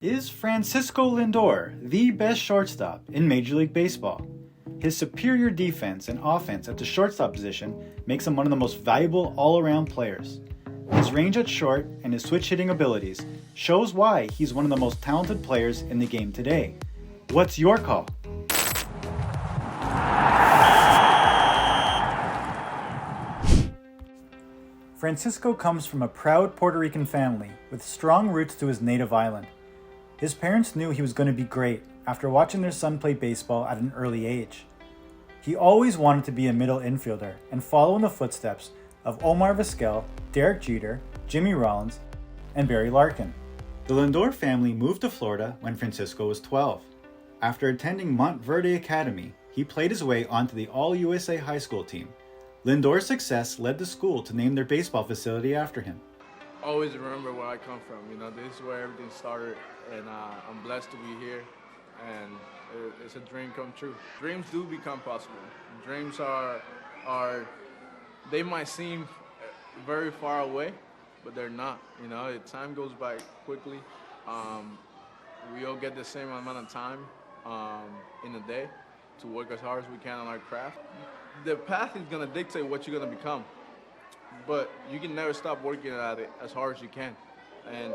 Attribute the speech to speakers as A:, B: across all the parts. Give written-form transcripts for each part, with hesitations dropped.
A: Is Francisco Lindor the best shortstop in Major League Baseball? His superior defense and offense at the shortstop position makes him one of the most valuable all-around players. His range at short and his switch-hitting abilities shows why he's one of the most talented players in the game today. What's your call? Francisco comes from a proud Puerto Rican family with strong roots to his native island. His parents knew he was going to be great after watching their son play baseball at an early age. He always wanted to be a middle infielder and follow in the footsteps of Omar Vizquel, Derek Jeter, Jimmy Rollins, and Barry Larkin. The Lindor family moved to Florida when Francisco was 12. After attending Montverde Academy, he played his way onto the All-USA high school team. Lindor's success led the school to name their baseball facility after him.
B: Always remember where I come from. This is where everything started, and I'm blessed to be here, and it's a dream come true. Dreams do become possible. Dreams are they might seem very far away, but they're not. Time goes by quickly. We all get the same amount of time in a day to work as hard as we can on our craft. The path is going to dictate what you're going to become, but you can never stop working at it as hard as you can. And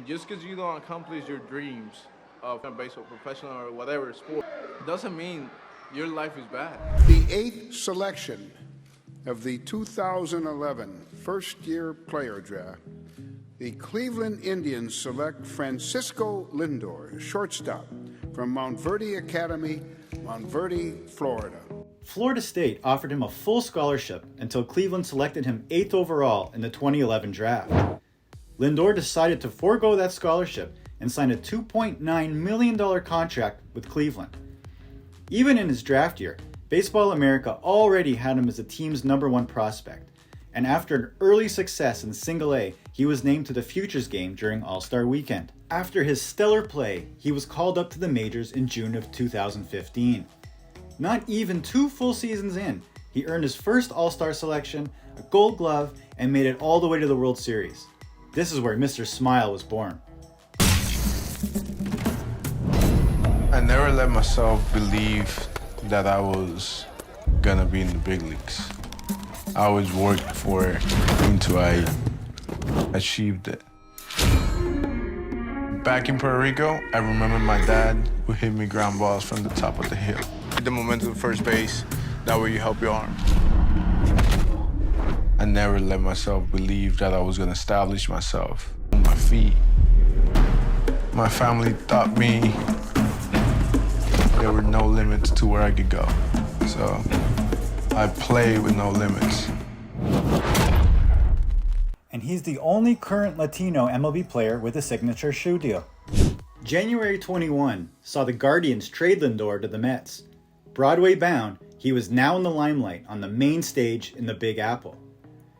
B: just because you don't accomplish your dreams of baseball, professional or whatever sport, doesn't mean your life is bad.
C: The 8th selection of the 2011 first-year player draft, the Cleveland Indians select Francisco Lindor, shortstop, from Montverde Academy, Montverde, Florida.
A: Florida State offered him a full scholarship until Cleveland selected him 8th overall in the 2011 draft. Lindor decided to forego that scholarship and signed a $2.9 million contract with Cleveland. Even in his draft year, Baseball America already had him as the team's #1 prospect, and after an early success in Single A, he was named to the Futures game during All-Star Weekend. After his stellar play, he was called up to the majors in June of 2015. Not even 2 full seasons in, he earned his first All-Star selection, a Gold Glove, and made it all the way to the World Series. This is where Mr. Smile was born.
B: I never let myself believe that I was gonna be in the big leagues. I always worked for it until I achieved it. Back in Puerto Rico, I remember my dad would hit me ground balls from the top of the hill. The momentum of first base, that way you help your arm. I never let myself believe that I was gonna establish myself on my feet. My family taught me there were no limits to where I could go. So I play with no limits.
A: And he's the only current Latino MLB player with a signature shoe deal. January 21 saw the Guardians trade Lindor to the Mets. Broadway Bound, he was now in the limelight on the main stage in the Big Apple.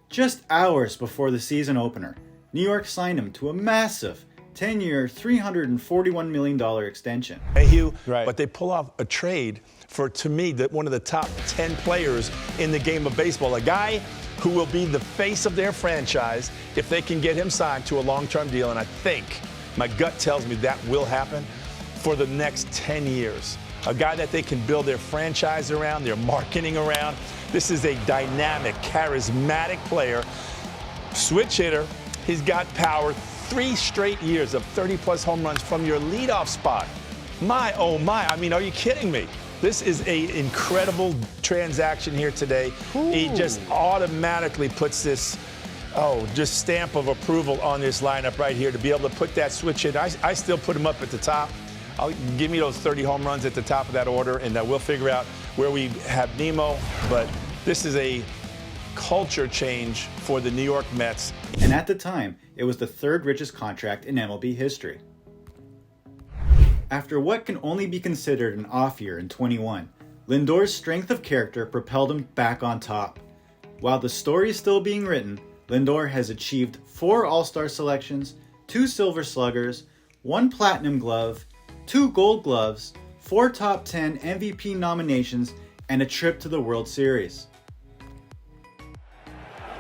A: Just hours before the season opener, New York signed him to a massive 10-year, $341 million extension.
D: Hey, Hugh,
E: Right.
D: but they pull off a trade for, to me, one of the top 10 players in the game of baseball. A guy who will be the face of their franchise if they can get him signed to a long-term deal. And I think, my gut tells me that will happen for the next 10 years. A guy that they can build their franchise around, their marketing around. This is a dynamic, charismatic player. Switch hitter. He's got power. 3 straight years of 30-plus home runs from your leadoff spot. My, oh my, are you kidding me? This is an incredible transaction here today. Ooh. He just automatically puts this, just stamp of approval on this lineup right here to be able to put that switch in. I still put him up at the top. Give me those 30 home runs at the top of that order, and we'll figure out where we have Nemo. But this is a culture change for the New York Mets.
A: And at the time, it was the 3rd richest contract in MLB history. After what can only be considered an off year in 21, Lindor's strength of character propelled him back on top. While the story is still being written, Lindor has achieved 4 All-Star selections, 2 Silver Sluggers, 1 Platinum Glove, 2 Gold Gloves, 4 top 10 MVP nominations, and a trip to the World Series.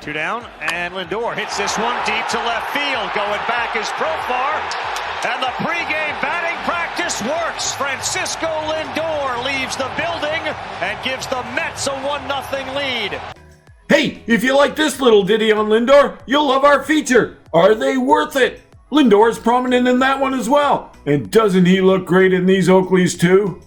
E: Two down, and Lindor hits this one deep to left field. Going back is Profar, and the pregame batting practice works. Francisco Lindor leaves the building and gives the Mets a 1-0 lead.
F: Hey, if you like this little ditty on Lindor, you'll love our feature. Are they worth it? Lindor is prominent in that one as well. And doesn't he look great in these Oakleys too?